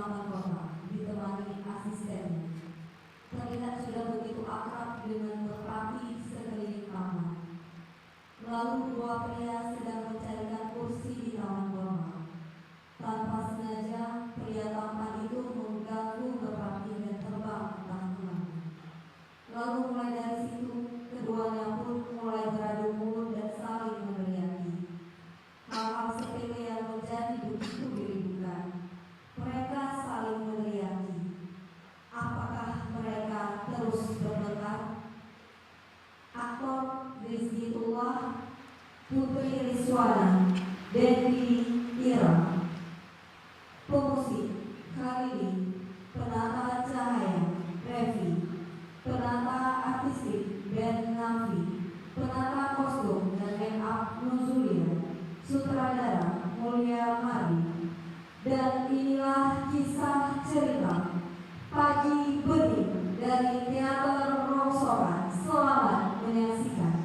taman kota ditemani asistennya. Terlihat sudah begitu akrab dengan merpati sekeliling taman. Lalu dua pria sedang mencarikan kursi di taman kota. Tanpa sengaja, pria tampan itu mengganggu merpati dan terbang entah kemana. Lalu mulai dari situ, keduanya pun mulai beradu mulut dan saling meneriaki. Hal-hal sepele yang menjadi begitu dirindukan. Mereka saling meneriaki. Apakah mereka terus berdekat? Aktor Rizkyullah, Putri Rizwana, Dendi Ira. Pemusik Khalidi, penata cahaya Revi, penata artistik Ben Nafi, penata kostum dan make up Nuzulia, sutradara Mulia Mari. Dan inilah kisah cerita Pagi Bening dari Teater Rongsokan. Selamat menyaksikan.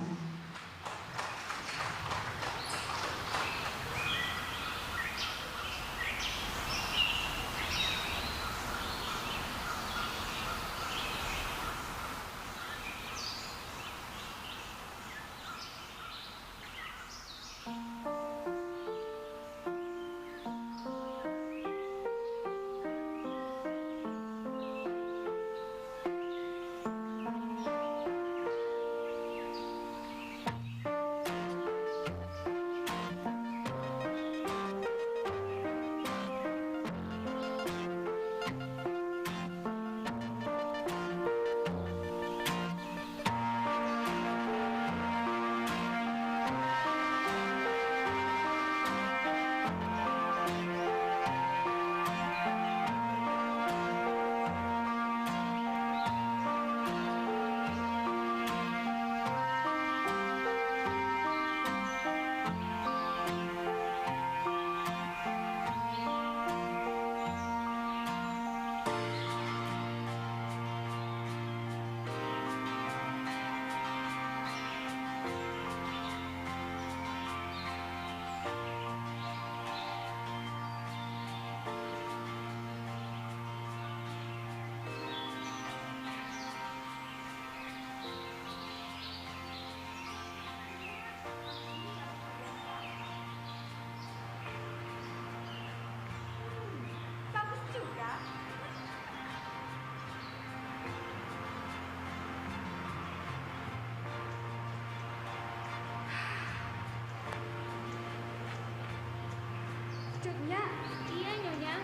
Nyonya, iya Nyonya.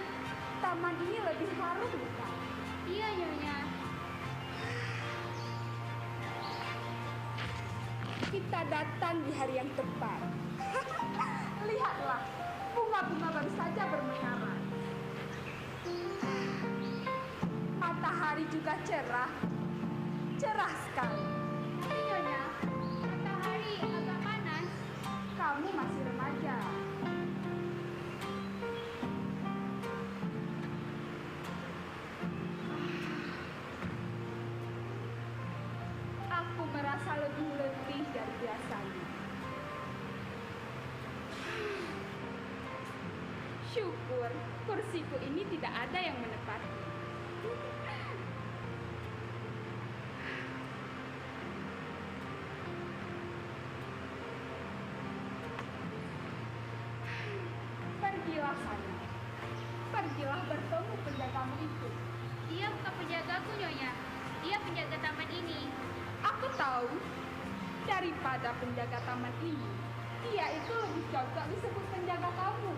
Taman ini lebih harum bukan? Iya Nyonya. Kita datang di hari yang tepat. Lihatlah, bunga-bunga baru saja bermekaran. Matahari juga cerah. Cerah sekali. Tapi Nyonya, matahari agak panas. Kamu masih remaja. Aku merasa lebih letih dari biasanya. Syukur kursiku ini tidak ada yang menepati. Pergilah sana. Pergilah bertemu penjagamu itu. Dia bukan penjagaku, Nyonya. Dia penjaga taman ini. Aku tahu, daripada penjaga taman ini, dia itu lebih cocok disebut penjaga kamu.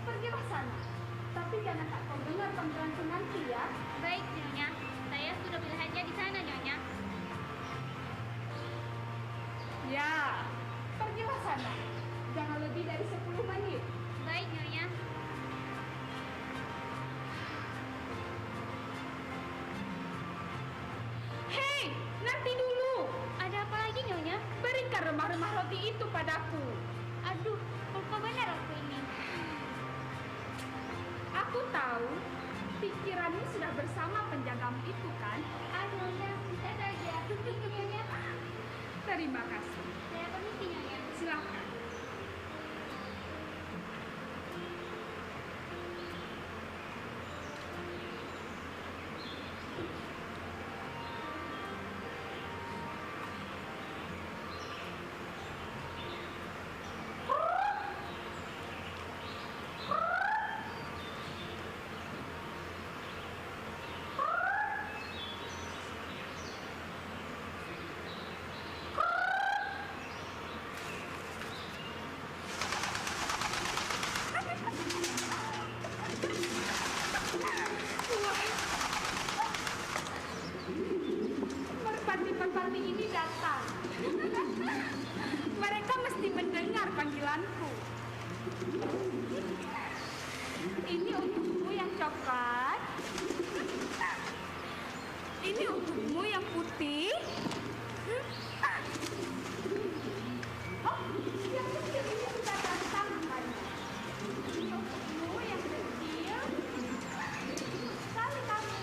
Pergilah sana. Tapi jangan tak kau dengar panggilanku nanti ya. Baik, Nyonya. Saya sudah melihatnya di sana, Nyonya. Ya, pergilah sana. Jangan lebih dari 10 menit. Baik, Nyonya. Hei, nanti dulu. Ada apa lagi, Nyonya? Berikan remah-remah roti itu padaku. Aduh, kok benar aku ini? Aku tahu pikiranmu sudah bersama penjagamu itu kan? Aduh, Nyonya, bisa saja. Ini, Nyonya. Terima kasih. Saya permisi, Nyonya. Silakan. putih? Oh, yang kecil ini sudah datang kan? Untukmu yang kecil, sekali kamu.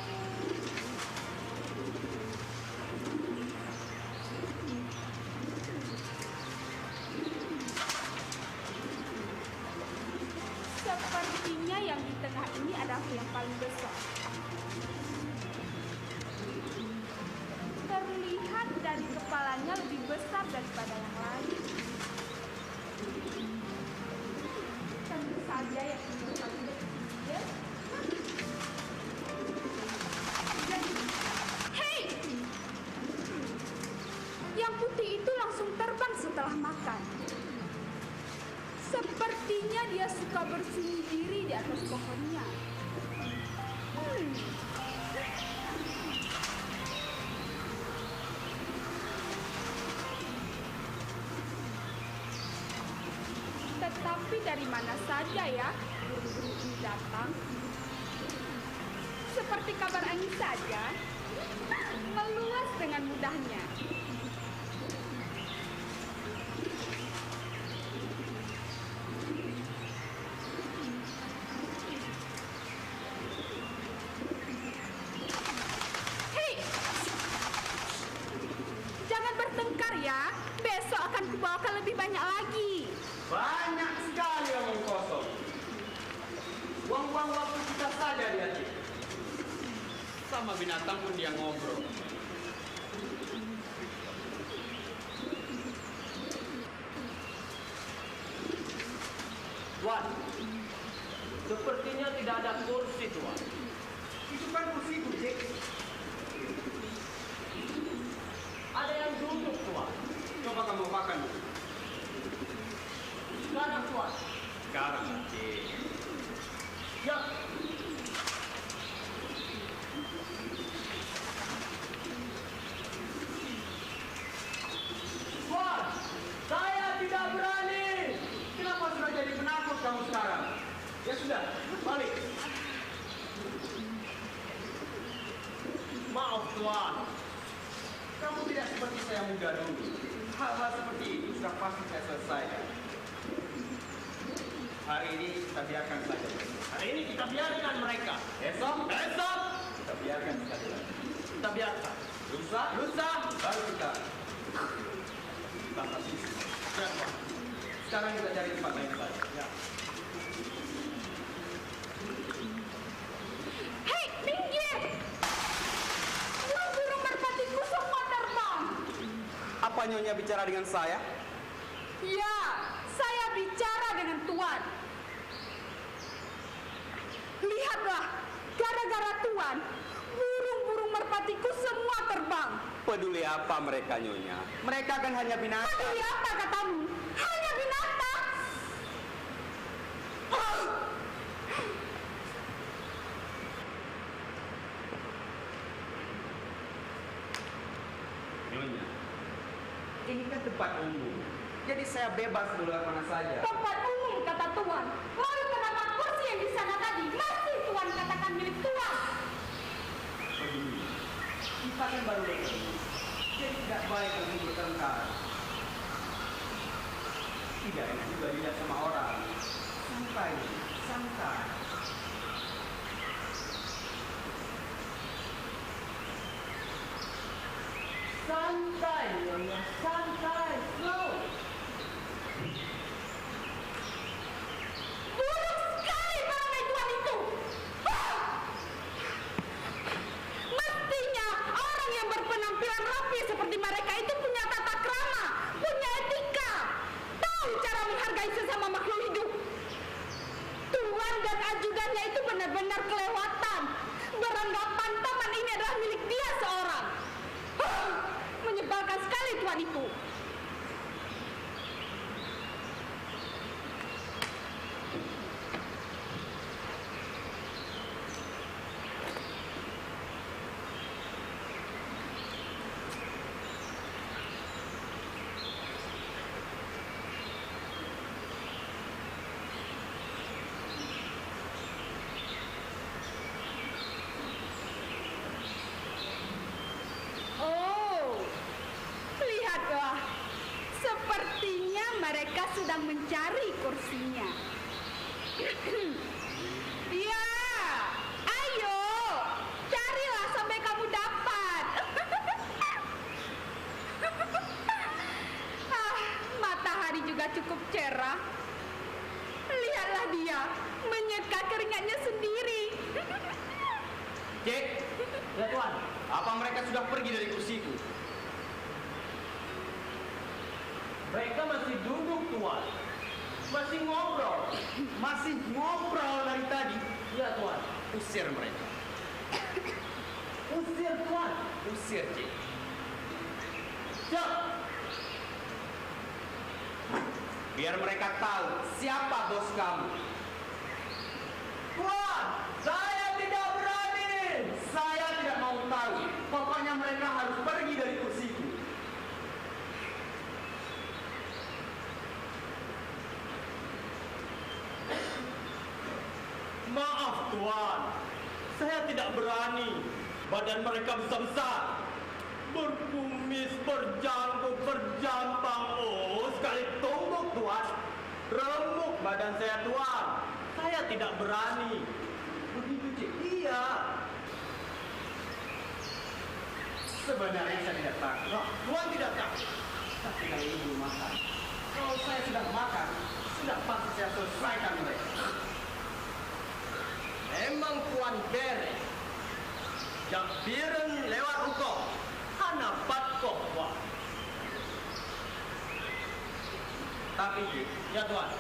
Sepertinya yang di tengah ini adalah yang paling besar. Terlihat dari kepalanya lebih besar daripada yang lain. Tentu saja yang ini paling kecil. Hei! Yang putih itu langsung terbang setelah makan. Sepertinya dia suka bersembunyi diri di atas pohonnya. Tetapi dari mana saja ya burung-burung ini datang? Seperti kabar angin saja, meluas dengan mudahnya. Hei, jangan bertengkar ya. Besok akan kubawakan lebih banyak lagi. Banyak sekali omong kosong. Buang-buang waktu kita saja dia. Sama binatang pun dia ngobrol. Tuan, sepertinya tidak ada kursi, Tuan. Itu kan kursi kucing. Ada yang duduk, Tuan. Coba kamu makan dulu. Sekarang, Tuan. Sekarang, Cik. Ya. Tuan, saya tidak berani. Kenapa sudah jadi penakut kamu sekarang? Ya sudah, balik. Maaf, Tuan. Kamu tidak seperti saya muda dulu. Hal-hal seperti itu sudah pasti saya selesaikan. Hari ini kita biarkan saja. Hari ini kita biarkan mereka. Besok kita biarkan sekali lagi. Kita biarkan. Lusa, baru kita kasih. Ya, Pak. Sekarang kita cari tempat lain saja. Ya. Hei, minggir! Burung-burung merpatiku semua terbang. Apa Nyonya bicara dengan saya? Ya, saya bicara dengan Tuan. Lihatlah, gara-gara Tuan, burung-burung merpatiku semua terbang. Peduli apa mereka, Nyonya? Mereka kan hanya binatang. Peduli apa katamu? Hanya binatang. Nyonya, ini kan tempat umum. Jadi saya bebas dulu mana saja. Tempat umum kata Tuan. Lalu kenapa kursi yang di sana tadi masih Tuan katakan milik Tuan? Begini, kita kan baru bertemu. Jadi tidak baik untuk bertengkar. Tidak enak juga dilihat sama orang. Santai, santai. Santai, Nyonya, santai, slow. Buruk sekali perangai Tuan itu. Mestinya orang yang berpenampilan rapi seperti mereka itu punya tata krama, punya etika, tahu cara menghargai sesama makhluk hidup. Tuan dan ajudannya itu benar-benar kelewatan, beranggapan taman ini adalah milik dia seorang. Menyebalkan sekali Tuan itu. dia menyeka keringatnya sendiri. Cek, ya Tuan, apa mereka sudah pergi dari kursiku? Mereka masih duduk, Tuan. Masih ngobrol dari tadi. Ya Tuan, usir mereka. Usir Tuan, usir Cek. Cek. Biar mereka tahu siapa bos kamu. Tuan, saya tidak berani. Saya tidak mau tahu. Pokoknya mereka harus pergi dari kursiku. Maaf Tuan, saya tidak berani. Badan mereka besar-besar, berkumis, berjanggut, berjambang. Oh, sekali tumbuk Tuan. Remuk badan saya Tuan. Saya tidak berani. Begitu Cik? Iya. Sebenarnya saya tidak takut. Tuan tidak takut. Tapi kali ini belum makan. Kalau saya sudah makan, sudah pasti saya selesaikan mereka. Emang Tuan beres. Jampiren lewat ruko. Hana patkoh Tuan. Tapi ya Tuan,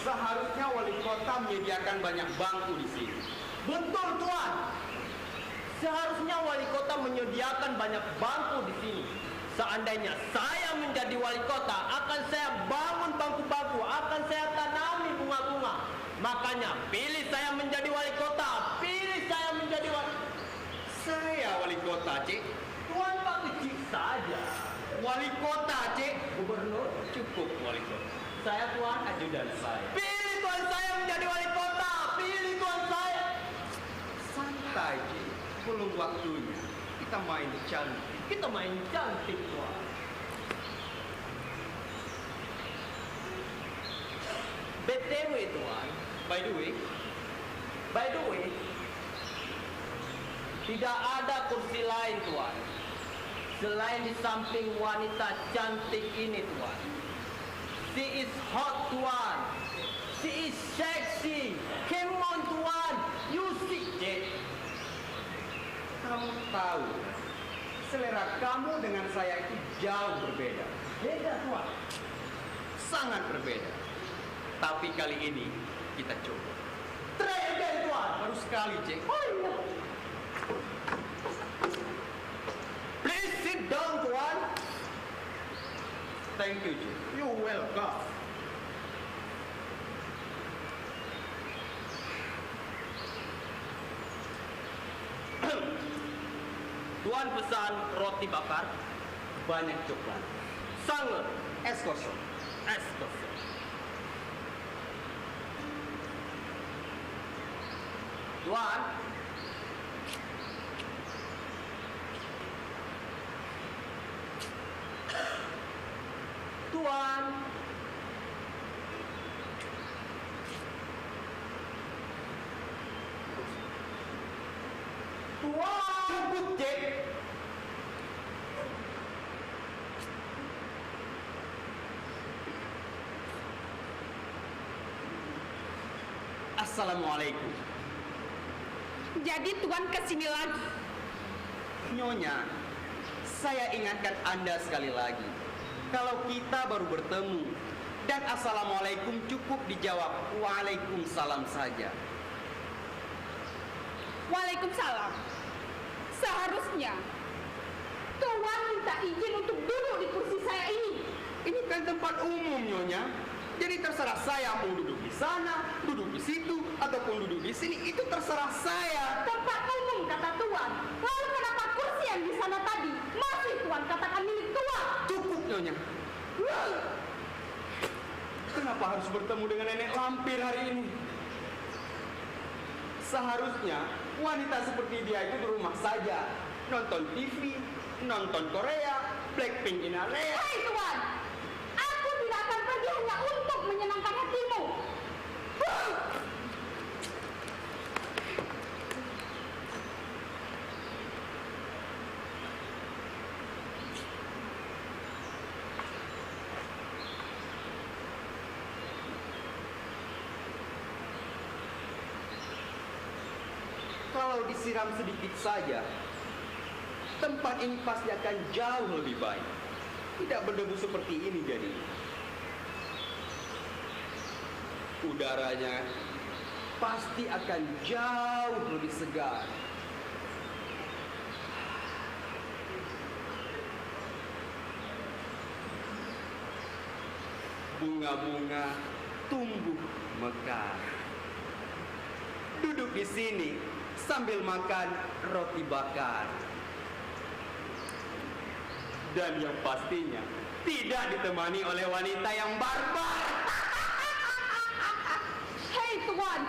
seharusnya wali kota menyediakan banyak bangku di sini. Betul Tuan. Seharusnya wali kota menyediakan banyak bangku di sini. Seandainya saya menjadi wali kota, akan saya bangun bangku-bangku, akan saya tanami bunga-bunga. Makanya pilih saya menjadi wali kota. Pilih saya menjadi wali. Saya wali kota, Cik. Tuan Pak kecil saja. Wali kota, Cik. Gubernur cukup wali kota. Saya Tuan ajudan saya. Pilih Tuan saya menjadi wali kota. Pilih Tuan saya. Santai, Cik. Belum waktunya. Kita main cantik. Kita main cantik, Tuan. BTW, Tuan. By the way, tidak ada kursi lain, Tuan. Selain di samping wanita cantik ini, Tuan. She is hot, Tuan. She is sexy. Come on, Tuan. You see, Jack. Kamu tahu, selera kamu dengan saya itu jauh berbeda. Beda, Tuan. Sangat berbeda. Tapi kali ini kita coba. Try again, Tuan. Baru sekali, Jack. Oh iya. Please sit down, Tuan. Thank you, Jack. You're welcome. Tuan pesan roti bakar, banyak coklat. Sangat. Es kosong. Es kosong. Tuan. Tuan. Tuan. Cukup, Jack. Assalamualaikum. Jadi Tuan kesini lagi. Nyonya, saya ingatkan Anda sekali lagi. Kalau kita baru bertemu dan assalamualaikum cukup dijawab waalaikumsalam saja. Waalaikumsalam. Seharusnya Tuan minta izin untuk duduk di kursi saya ini. Ini kan tempat umum, Nyonya. Jadi terserah saya mau duduk di sana, duduk di situ, ataupun duduk di sini. Itu terserah saya. Tempat umum, kata Tuan. Lalu kenapa kursi yang di sana tadi masih Tuan katakan milik Tuan? Cukup, Nyonya. Kenapa harus bertemu dengan nenek lampir hari ini? Seharusnya wanita seperti dia itu di rumah saja, nonton TV, nonton Korea, Blackpink in area. Hai Tuan, aku tidak akan pergi hanya untuk menyenangkan hatimu. Kalau disiram sedikit saja, tempat ini pasti akan jauh lebih baik. Tidak berdebu seperti ini jadi. Udaranya pasti akan jauh lebih segar. Bunga-bunga tumbuh mekar. Duduk di sini sambil makan roti bakar. Dan yang pastinya tidak ditemani oleh wanita yang barbar. Hei tuan,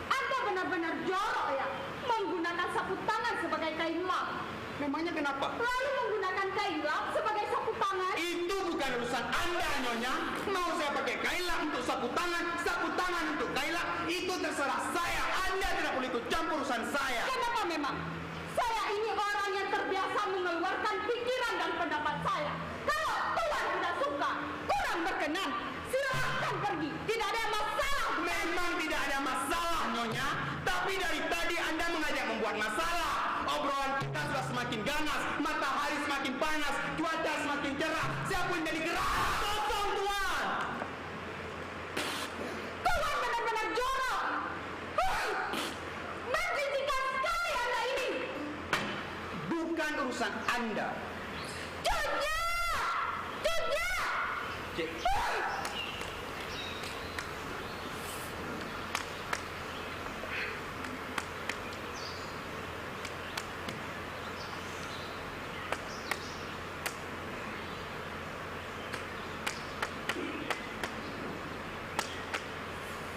Anda benar-benar jorok ya, menggunakan sapu tangan sebagai kain lap. Memangnya kenapa? Lalu menggunakan kain lap sebagai sapu tangan. Itu bukan urusan Anda, Nyonya. Mau saya pakai kailak untuk sapu tangan untuk kailak, itu terserah saya. Anda tidak boleh ikut campur urusan saya. Kenapa memang? Saya ini orang yang terbiasa mengeluarkan pikiran dan pendapat saya. Kalau tuan tidak suka, kurang berkenan, silakan pergi. Tidak ada masalah. Memang tidak ada masalah, Nyonya. Tapi dari tadi Anda mengajak membuat masalah. Obrolan kita sudah semakin ganas, matahari semakin panas, cuaca semakin cerah. Saya pun jadi gerah. Kosong, Tuan. Tuan benar-benar jorok. Menjijikkan sekali Anda ini. Bukan urusan Anda. Nyonya! Nyonya! Cik.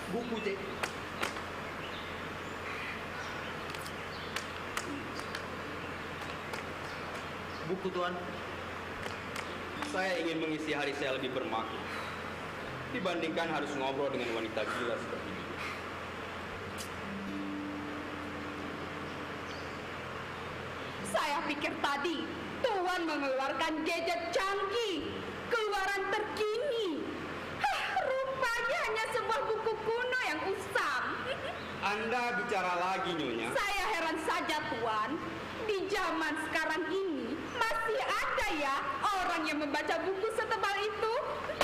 Buku, Cik. Buku, Tuan. Saya ingin mengisi hari saya lebih bermakna dibandingkan harus ngobrol dengan wanita gila seperti ini. Saya pikir tadi Tuan mengeluarkan gadget canggih, keluaran terkini. Rupanya hanya sebuah buku kuno yang usang. Anda bicara lagi, Nyonya. Saya heran saja Tuan, di zaman sekarang ini masih ada ya orang yang membaca buku setebal itu.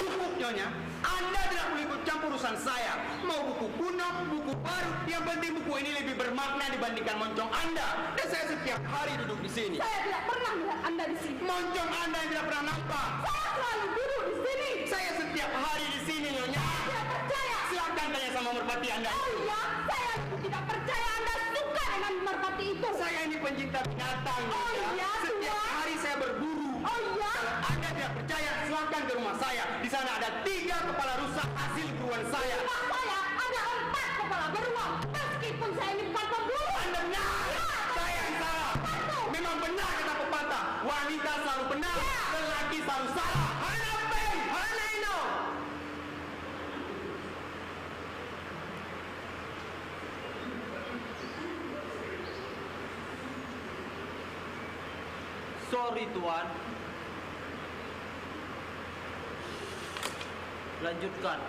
Cukup, Nyonya. Anda tidak boleh ikut campur urusan saya. Mau buku kuno, buku baru, yang penting buku ini lebih bermakna dibandingkan moncong Anda. Dan saya setiap hari duduk di sini. Saya tidak pernah melihat Anda di sini. Moncong Anda yang tidak pernah nampak. Saya selalu duduk di sini. Saya setiap hari di sini, Nyonya. Tidak percaya. Silakan tanya sama merpati Anda. Oh iya, saya tidak percaya Anda suka dengan merpati itu. Saya ini pencinta binatang, Oh Nyonya. iya, Setiap Tuan. hari saya berburu. Oh iya. Kalau Anda tidak percaya, silakan ke rumah saya. Di sana ada 3 kepala rusa hasil buruan saya. Rumah saya ada 4 kepala beruang. Meskipun saya ini bukan pemburu. Anda benar. Saya yang salah. Memang benar kata pepatah. Wanita selalu benar, lelaki selalu salah. Hana Peng, Hana Ino. Sorry, Tuan. Lanjutkan.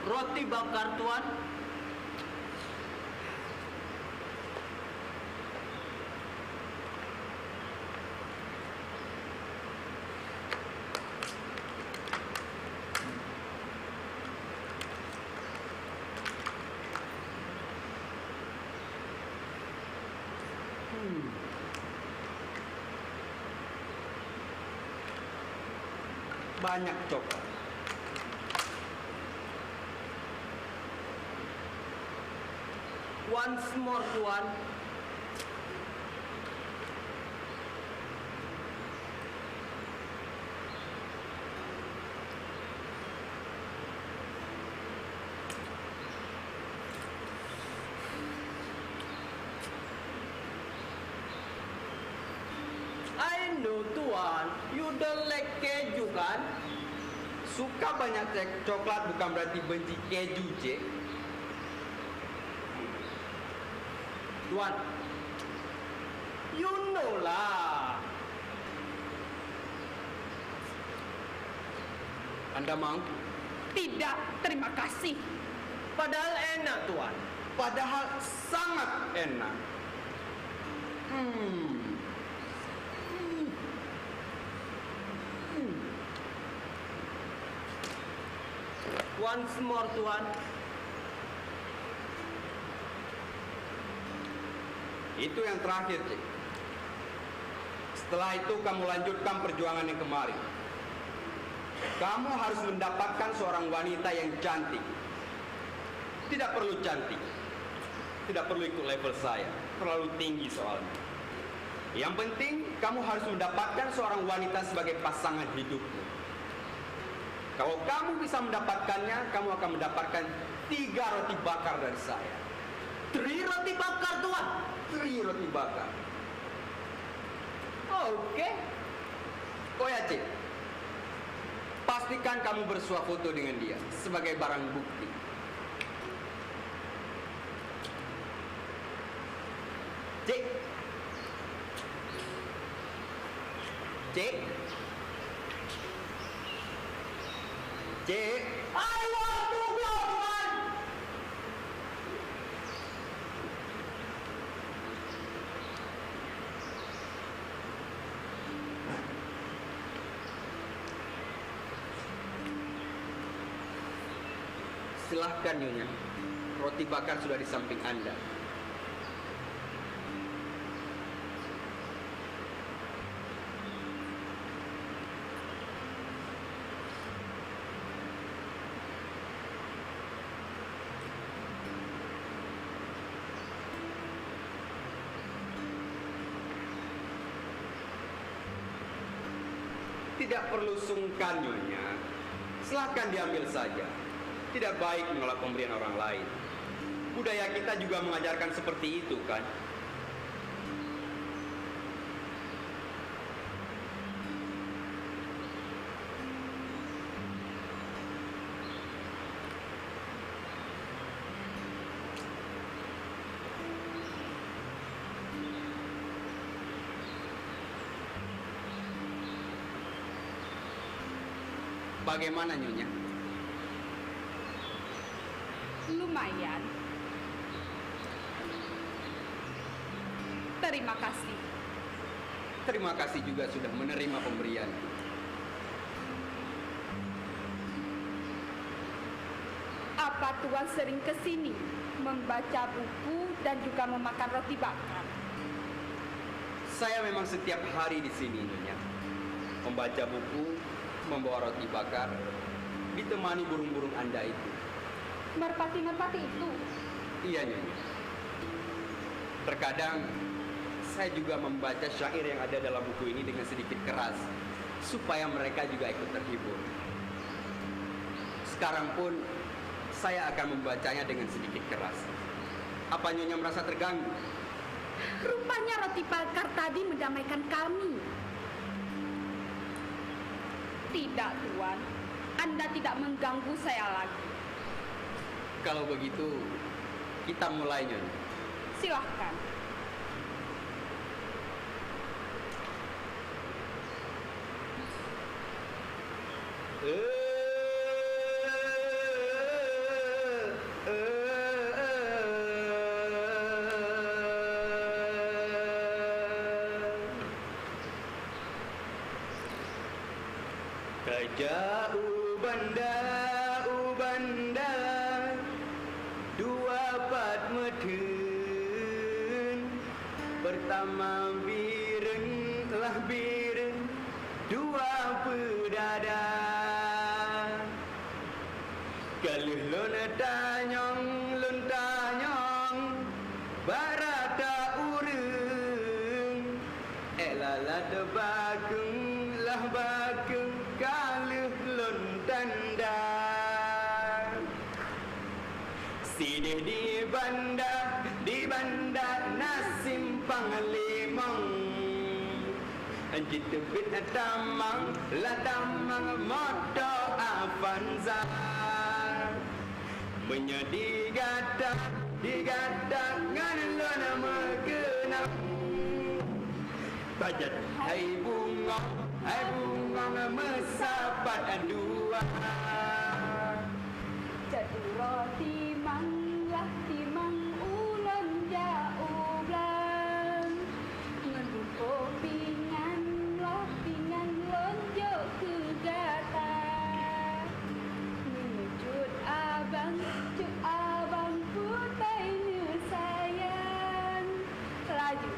Roti bakar, Tuan. Banyak coklat. Once more, Tuan. know tuan, you don't like keju kan? Suka banyak coklat bukan berarti benci keju, Cik. Tuan, you know lah. Anda mau? Tidak, terima kasih. Padahal enak, Tuan. Padahal sangat enak. Once more, Tuan. Itu yang terakhir, Cik. Setelah itu kamu lanjutkan perjuangan yang kemarin. Kamu harus mendapatkan seorang wanita yang cantik. Tidak perlu cantik. Tidak perlu ikut level saya. Terlalu tinggi soalnya. Yang penting, kamu harus mendapatkan seorang wanita sebagai pasangan hidupmu. Kalau kamu bisa mendapatkannya, kamu akan mendapatkan 3 roti bakar dari saya. 3 roti bakar, Tuan. 3 roti bakar. Oke. Oh ya, Cik. Pastikan kamu bersuah foto dengan dia sebagai barang bukti. Cik. Cik. Cik. Ayo, tunggu, Tuan. Silahkan, Nyonya. Roti bakar sudah di samping Anda. Tidak perlu sungkan, Nyonya. Silahkan diambil saja. Tidak baik menolak pemberian orang lain. Budaya kita juga mengajarkan seperti itu, kan? Bagaimana, Nyonya? Lumayan. Terima kasih. Terima kasih juga sudah menerima pemberian. Apa Tuan sering ke sini membaca buku dan juga memakan roti bakar? Saya memang setiap hari di sini, Nyonya. Membaca buku, membawa roti bakar, ditemani burung-burung Anda itu. Merpati-merpati itu. Iya, Nyonya. Terkadang saya juga membaca syair yang ada dalam buku ini dengan sedikit keras, supaya mereka juga ikut terhibur. Sekarang pun saya akan membacanya dengan sedikit keras. Apa Nyonya merasa terganggu? Rupanya roti bakar tadi mendamaikan kami. Tidak, Tuan. Anda tidak mengganggu saya lagi. Kalau begitu, kita mulai, Nyonya. Silahkan. Kajau banda, dua pat medun. Pertama biren lah biren, dua pedada. Kaluh lona tanyong, barata ureng. Elala de bakung lah bakung, kaluh lon tanda. Sidih di banda nasimpang limong. Jitu bit tamang la tamang moto Avanza Menyedi gadak digadangan lona mengenang Bajat hai bunga mesapat dua Jaduro timang lah timang ulun jauh blan Ngendumpo pingan lah pingan lonjo ke gata Menyujud abang putai ne sayang Laju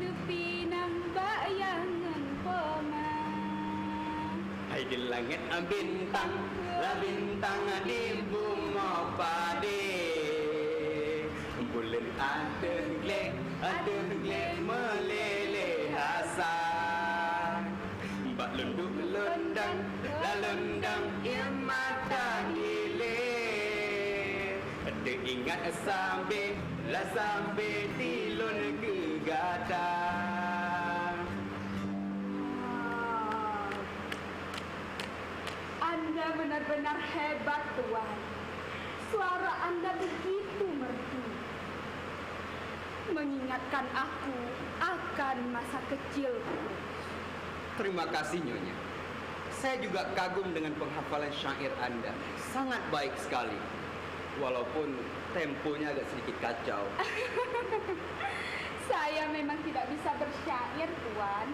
nepinang bayangan pemang Hai di langit bintang la bintang di bunga padi Bulan ada glek meleleh hasan Mbak lunduk lundang la lundang imata dile Ada ingat sampai tilun gegadang Anda benar-benar hebat, Tuan. Suara Anda begitu merdu. Mengingatkan aku akan masa kecilku. Terima kasih Nyonya. Saya juga kagum dengan penghafalan syair Anda. Sangat baik sekali. Walaupun temponya agak sedikit kacau. Saya memang tidak bisa bersyair, Tuan.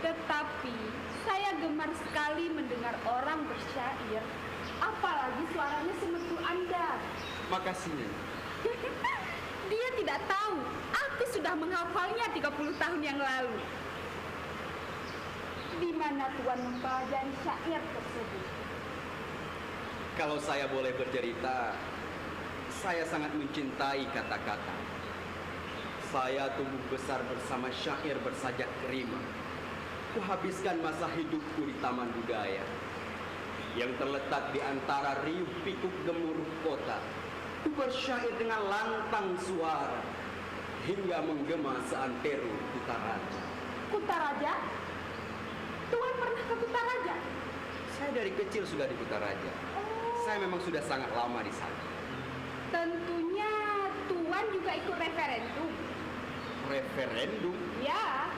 Tetapi saya gemar sekali mendengar orang bersyair, apalagi suaranya semerdu Anda. Makasih Nyonya. Dia tidak tahu, aku sudah menghafalnya 30 tahun yang lalu. Di mana Tuan mempelajari syair tersebut? Kalau saya boleh bercerita, saya sangat mencintai kata-kata. Saya tumbuh besar bersama syair bersajak kerima. Kuhabiskan masa hidupku di Taman Budaya yang terletak di antara riuh pikuk gemuruh kota. Ku bersyair dengan lantang suara hingga menggema seantero Kutaraja. Kutaraja? Tuan pernah ke Kutaraja? Saya dari kecil sudah di Kutaraja. Saya memang sudah sangat lama di sana. Tentunya Tuan juga ikut referendum. Referendum? Ya.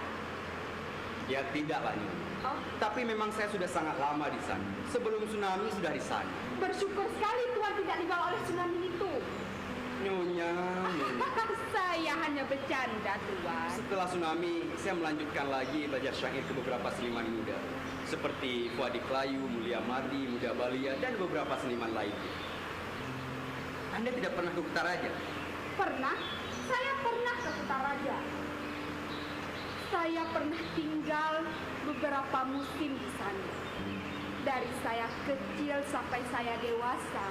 Ya tidak Pak Nyonya. Oh, Tapi memang saya sudah sangat lama di sana. Sebelum tsunami sudah di sana. bersyukur sekali Tuan tidak dibawa oleh tsunami itu. Nyonya. Saya hanya bercanda, Tuan. Setelah tsunami, saya melanjutkan lagi belajar syair ke beberapa seniman muda. Seperti Fuadi Klayu, Mulia Mardi, Muda Balia, dan beberapa seniman lainnya. Anda tidak pernah ke Kutaraja? Pernah? Saya pernah ke Kutaraja. Saya pernah tinggal beberapa musim di sana. Dari saya kecil sampai saya dewasa.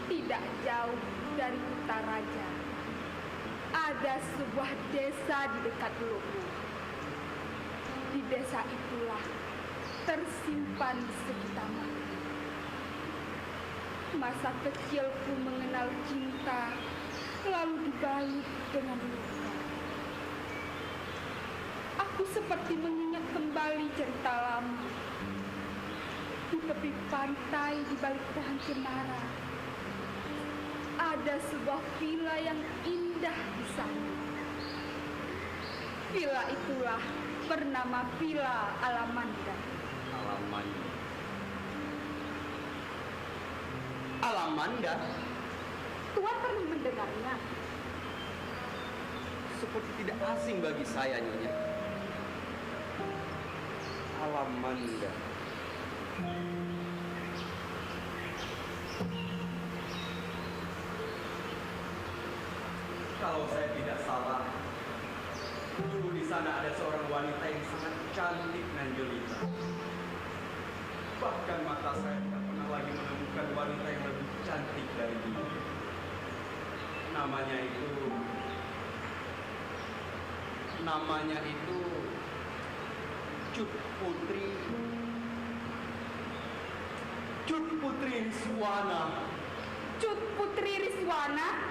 Tidak jauh dari Kutaraja ada sebuah desa di dekat Luwu. Di desa itulah tersimpan sejuta makna. Masa kecilku mengenal cinta, lalu dibalut dengan luka. Aku seperti mengingat kembali cerita lama. Di tepi pantai di balik pohon cemara, ada sebuah villa yang indah di sana. Villa itulah bernama Villa Alamanda. Alamanda. Alamanda? Tuan pernah mendengarnya? Seperti tidak asing bagi saya, Nyonya. Alamanda. Kalau saya tidak salah, dulu di sana ada seorang wanita yang sangat cantik dan jelita. Bahkan mata saya tidak pernah lagi menemukan wanita yang lebih cantik dari dia. Namanya itu Cut Putri Riswana. Cut Putri Riswana?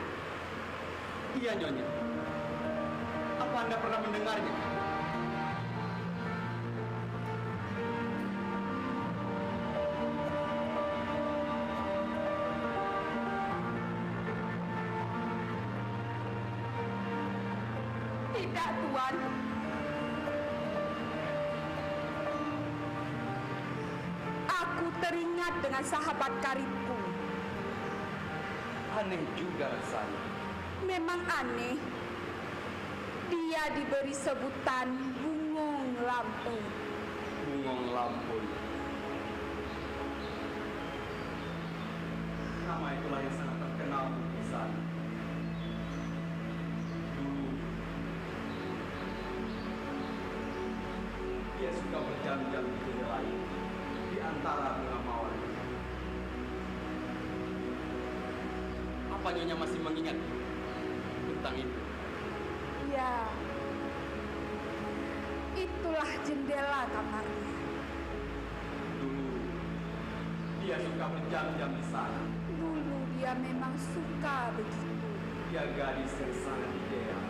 Iya, Nyonya. Anda pernah mendengarnya? Tidak, Tuan. Aku teringat dengan sahabat karibku. Aneh juga rasanya. Memang aneh. Dia diberi sebutan Bungong Lampung. Bungong Lampung. Nama itulah yang sangat terkenal di sana. Dulu, dia suka berjam-jam di kedai di antara bunga mawar. Apa Nyonya masih mengingat tentang itu? Ya, itulah jendela kamarnya. Dulu, dia suka berjam-jam di sana. Dulu dia memang suka begitu. Dia gadis yang sangat ideal.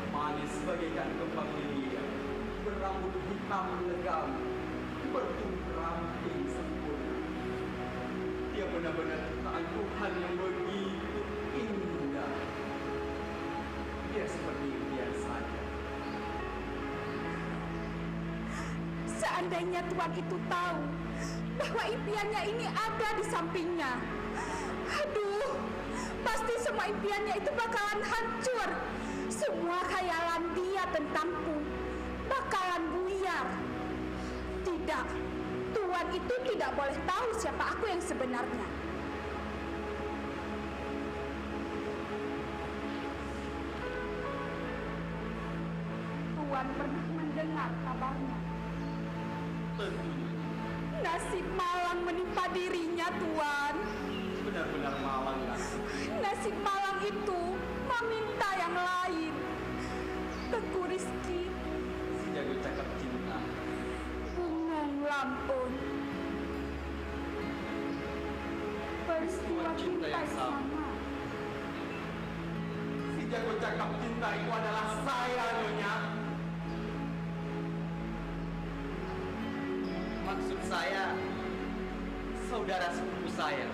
Manis bagaikan kembang lilia, berambut hitam legam, bertubuh ramping sempurna. Dia benar-benar ciptaan Tuhan yang begitu indah. Dia seperti impian saja. Seandainya Tuan itu tahu bahwa impiannya ini ada di sampingnya. Aduh, pasti semua impiannya itu bakalan hancur. Semua khayalan dia tentangku bakalan buyar. Tidak, Tuan itu tidak boleh tahu siapa aku yang sebenarnya. Tuan pernah mendengar kabarnya. Tentunya, Nasib malang menimpa dirinya, Tuan. benar-benar malang nasib. Nasib malang itu meminta yang lain. Teguh Rizky, Si jago cakap cinta. Bungong Lampung. Peristiwa cinta yang sama. Si jago cakap cinta itu adalah saya, Nyonya. Maksud saya, saudara sepupu saya.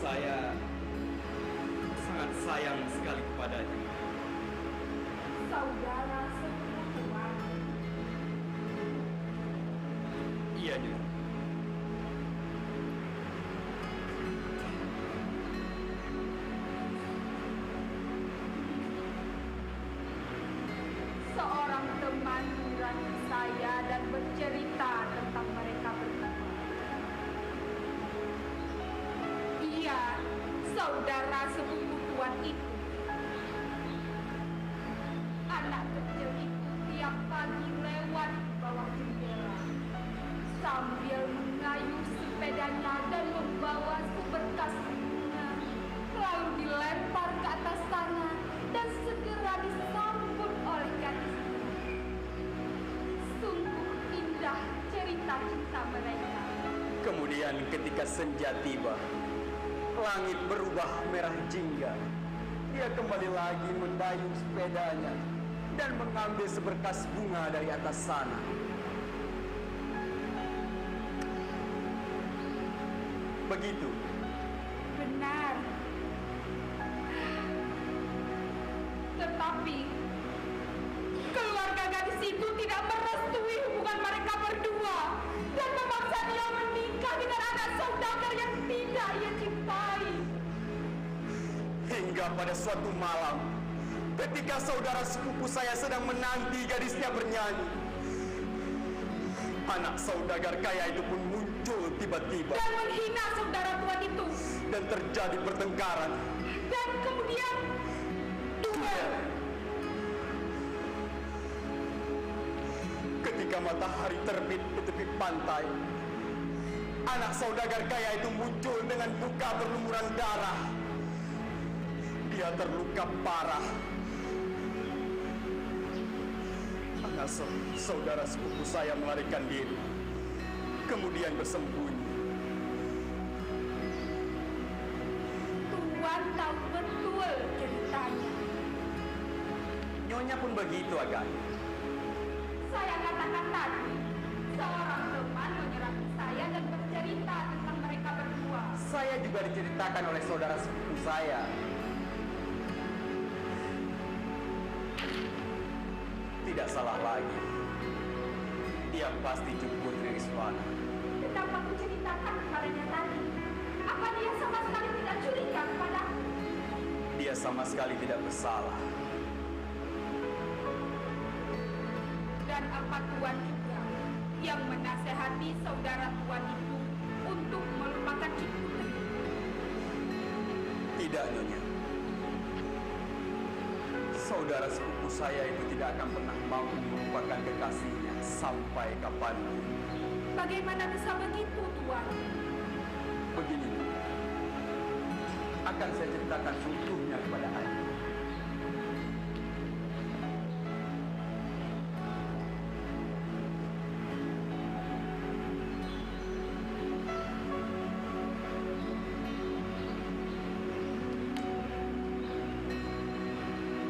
Saya sangat sayang sekali kepadanya. Saudara sepupu Tuan. Iya, Nyonya. Seorang teman mengurangi saya dan bercerita tentang mereka berdua. Iya, saudara sepupu Tuan itu. Anak kecil itu tiap pagi lewat di bawah jendela sambil mengayuh sepedanya dan membawa seberkas bunga, lalu dilempar ke atas sana dan segera disambut oleh gadis itu. Sungguh indah cerita cinta mereka. Kemudian ketika senja tiba, langit berubah merah jingga. Dia kembali lagi mendayung sepedanya dan mengambil seberkas bunga dari atas sana. Begitu. Benar. Tetapi keluarga gadis itu tidak merestui hubungan mereka berdua dan memaksa dia menikah dengan anak saudagar yang tidak ia cintai. Hingga pada suatu malam, ketika saudara sepupu saya sedang menanti gadisnya bernyanyi, anak saudagar kaya itu pun muncul tiba-tiba Dan menghina saudara Tuan itu. dan terjadi pertengkaran. Dan kemudian duel. Ketika matahari terbit di tepi pantai, anak saudagar kaya itu muncul dengan luka berlumuran darah. Dia terluka parah. Anak saudara sepupu saya melarikan diri. kemudian bersembunyi. Tuan tahu betul ceritanya. Nyonya pun begitu agaknya. Saya katakan tadi, seorang teman menyerang saya dan bercerita tentang mereka berdua. Saya juga diceritakan oleh saudara sepupu saya. Tidak salah lagi. Dia pasti Cuk Putri Riswana. Kenapa aku ceritakan kepadanya tadi? Apa dia sama sekali tidak curiga kepadaku? Dia sama sekali tidak bersalah. Dan apa Tuan juga yang menasehati saudara Tuan itu untuk melupakan Cik Putri? Tidak, Nyonya. Saudara sepupu saya itu tidak akan pernah mau melupakan kekasihnya sampai kapanpun. Bagaimana bisa begitu, Tuan? Begini, akan saya ceritakan seutuhnya kepada Anda.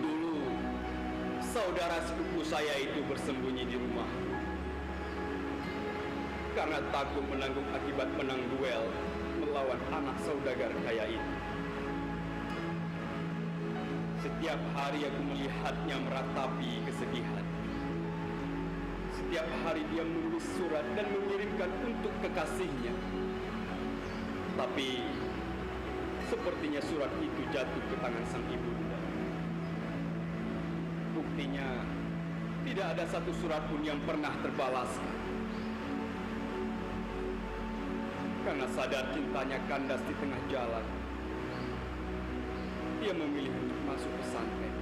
Dulu, saudara sepupu saya itu bersembunyi di rumah karena takut menanggung akibat menang duel melawan anak saudagar kaya itu. Setiap hari aku melihatnya meratapi kesedihan. Setiap hari dia menulis surat dan mengirimkan untuk kekasihnya. Tapi sepertinya surat itu jatuh ke tangan sang ibunda. Buktinya tidak ada satu surat pun yang pernah terbalaskan. Karena sadar cintanya kandas di tengah jalan, dia memilih untuk masuk pesantren.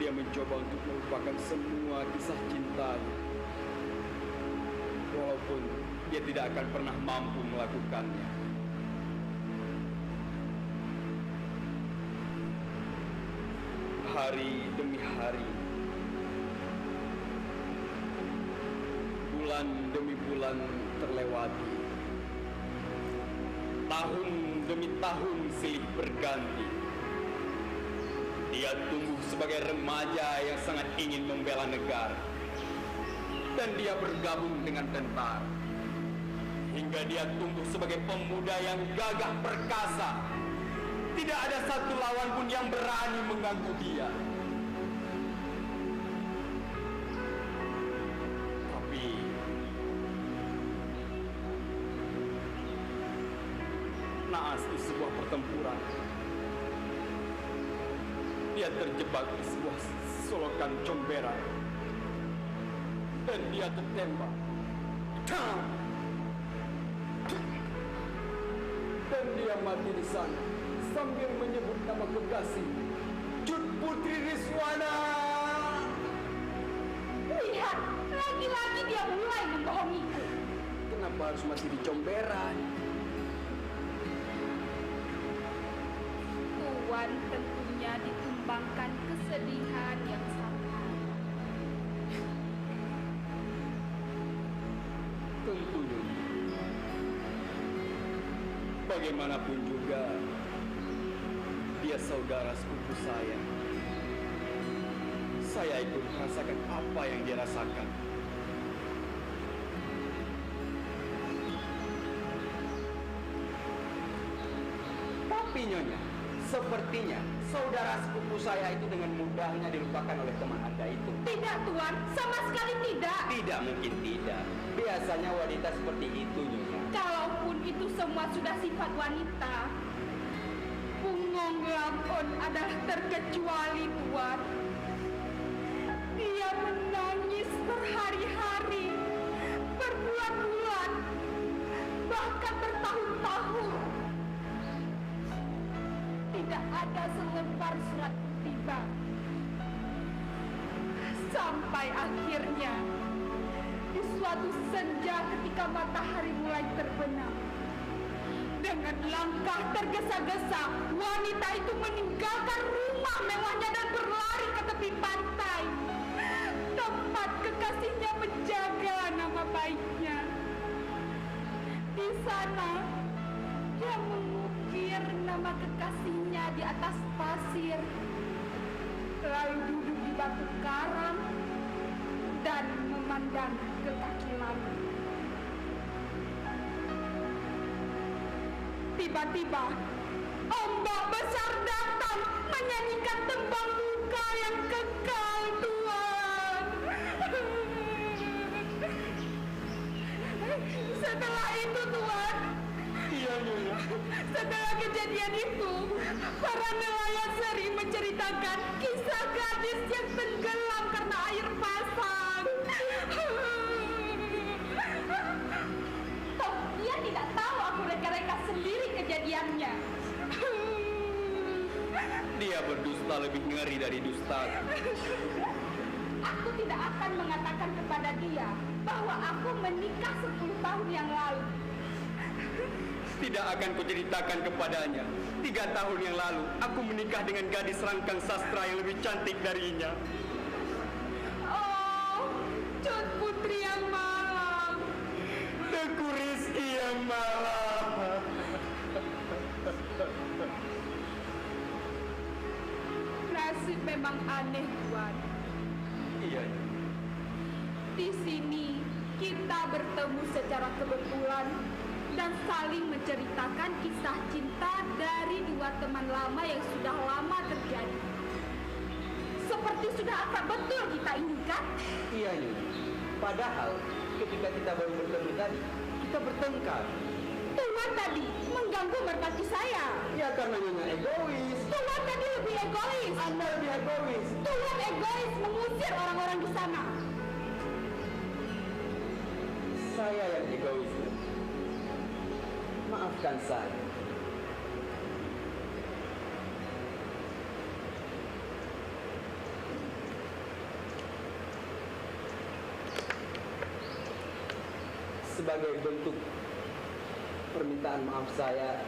Dia mencoba untuk melupakan semua kisah cintanya, walaupun dia tidak akan pernah mampu melakukannya. Hari demi hari, bulan demi bulan terlewati. Tahun demi tahun silih berganti. Dia tumbuh sebagai remaja yang sangat ingin membela negara. Dan dia bergabung dengan tentara. Hingga dia tumbuh sebagai pemuda yang gagah perkasa. Tidak ada satu lawan pun yang berani mengganggu dia. Naas di sebuah pertempuran, dia terjebak di sebuah solokan comberan dan dia tertembak. Dan dia mati di sana sambil menyebut nama kekasih, Cuk Putri Riswana. Lihat, lagi-lagi dia mulai membohongiku. Kenapa harus mati di comberan? Tuan tentunya ditumbangkan kesedihan yang sama. Tentunya. Bagaimanapun juga, dia saudara sepupu saya. Saya ikut merasakan apa yang dia rasakan. Tapi Nyonya, sepertinya saudara sepupu saya itu dengan mudahnya dilupakan oleh teman Anda itu. Tidak, Tuan. Sama sekali tidak. Tidak mungkin tidak. Biasanya wanita seperti itu, Nyonya. Kalaupun itu semua sudah sifat wanita, Pungong Lampon adalah terkecuali, Tuan. Dia menangis berhari-hari, berbulan-bulan, bahkan bertahun-tahun. Tidak ada selembar surat tiba. Sampai akhirnya, di suatu senja ketika matahari mulai terbenam, dengan langkah tergesa-gesa, wanita itu meninggalkan rumah mewahnya dan berlari ke tepi pantai. Tempat kekasihnya menjadi sana yang mengukir nama kekasihnya di atas pasir, lalu duduk di batu karang dan memandang ke kaki langit. Tiba-tiba ombak besar datang menyanyikan tembang duka yang kekal, Tuan. Setelah itu, Tuan, Iya, Nyonya. setelah kejadian itu, para nelayan sering menceritakan kisah gadis yang tenggelam karena air pasang. Toh dia tidak tahu, aku reka-reka sendiri kejadiannya. Dia berdusta lebih ngeri dari dusta. Aku tidak akan mengatakan kepada dia bahwa aku menikah 10 tahun yang lalu. Tidak akan kuceritakan kepadanya. 3 tahun yang lalu, aku menikah dengan gadis rangkang sastra yang lebih cantik darinya. Oh, Cut Putri yang malang. Teku Rizky yang malam. Nasib memang aneh, Tuan. Iya. Di sini kita bertemu secara kebetulan dan saling menceritakan kisah cinta dari 2 teman lama yang sudah lama terjadi. Seperti sudah akrab betul kita ini, kan? Iya, Nyonya. Padahal ketika kita baru bertemu tadi, kita bertengkar. Tuan tadi mengganggu merpati saya. Ya karena Nyonya egois. Tuan tadi lebih egois. Anda lebih egois. Tuan egois mengusir orang-orang di sana. Saya yang egois. Maafkan saya. Sebagai bentuk permintaan maaf saya,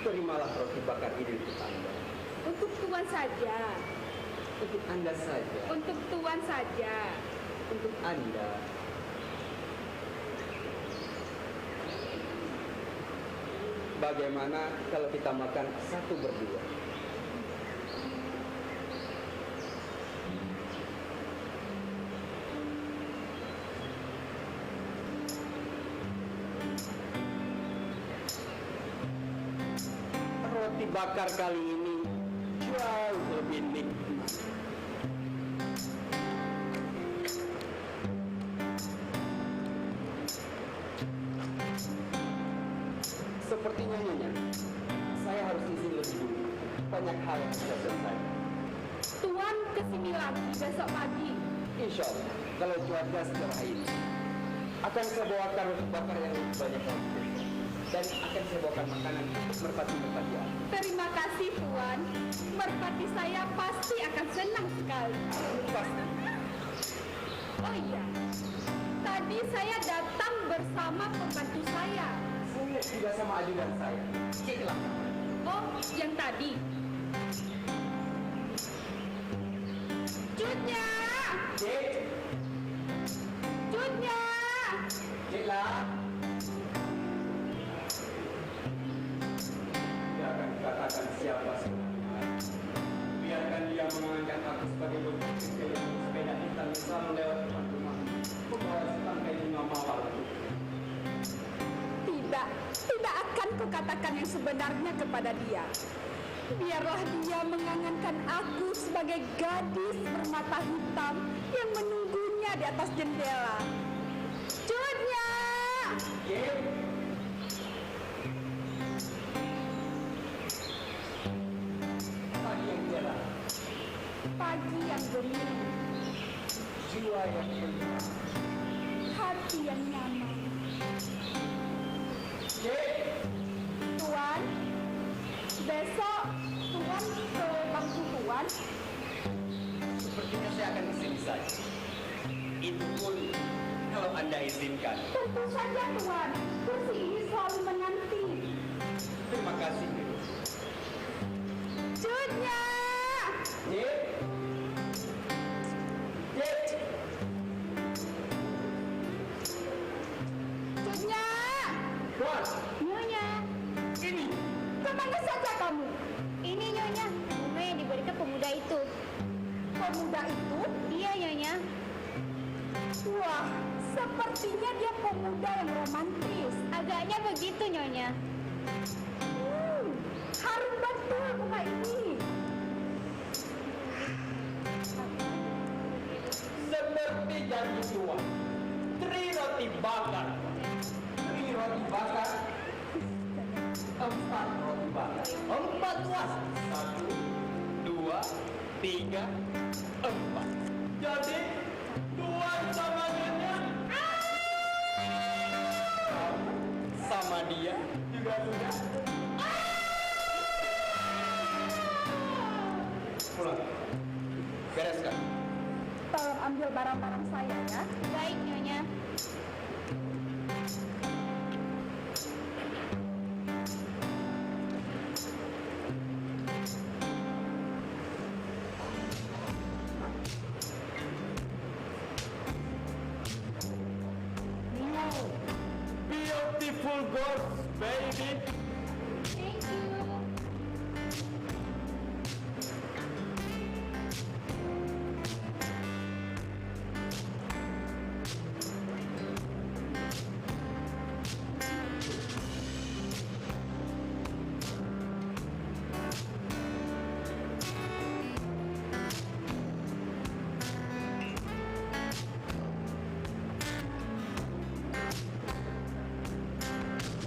terimalah roti bakar ini untuk Anda. Untuk Tuan saja. Untuk Anda saja. Untuk Tuan saja. Untuk Anda. Bagaimana kalau kita makan satu berdua? Roti bakar kali ini jauh lebih nikmat. Sepertinya Nyonya, saya harus izin lebih dulu. Banyak hal yang sudah selesai. Tuan kesini lagi besok pagi. Insya Allah, kalau cuaca setelah ini, akan saya bawakan roti bakar yang lebih banyak lagi. Dan akan saya bawakan makanan untuk merpati-merpati. Terima kasih, Tuan. Merpati saya pasti akan senang sekali. Pasti. Oh iya, tadi saya datang bersama pembantu saya. Saya juga sama ajudan saya. Ceklah. Oh, yang tadi. Cutnya! Cek. Cutnya! Ceklah. Dia akan dikatakan siapa sebenarnya. Biarkan dia mengangkat aku sebagai bentuk kekayaan sepeda hitam yang selalu lewat depan rumah. Membawa setangkai bunga mawar. Tidak akan kukatakan yang sebenarnya kepada dia. Biarlah dia mengangankan aku sebagai gadis bermata hitam yang menunggunya di atas jendela. Cutnya! Cek. Pagi yang cerah, Pagi yang gemilang, jiwa yang tenang. hati yang nyaman. Cek. Tuan, besok Tuan ke bangku Tuan. Sepertinya saya akan kesini saja. Itu pun kalau Anda izinkan. Tentu saja Tuan, kursi ini selalu menanti. Terima kasih. Cutnya! Cek. Cek. Cutnya! Tuan. Nyonya, Ini. Kemana saja kamu? ini Nyonya, bunga yang diberikan pemuda itu. Pemuda itu? Iya Nyonya. Wah, sepertinya dia pemuda yang romantis. Agaknya begitu Nyonya. Harum betul bunga ini. Seperti janji tuan. 3 roti bakar. 3 roti bakar. 4 roti bakar. 4 tuan. 1, 2, 3, 4. Jadi tuan sama Nyonya. Sama dia juga sudah. Pulang. Bereskan. Tolong ambil barang-barang saya ya. Baik Nyonya. Beautiful girls, baby. Thank you.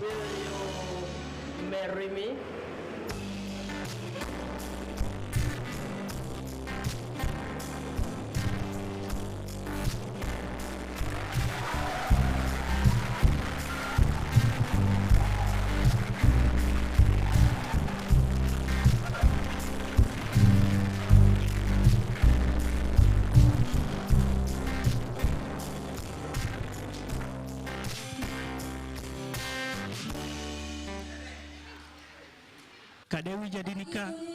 Will you marry me? Kak Dewi jadi nikah.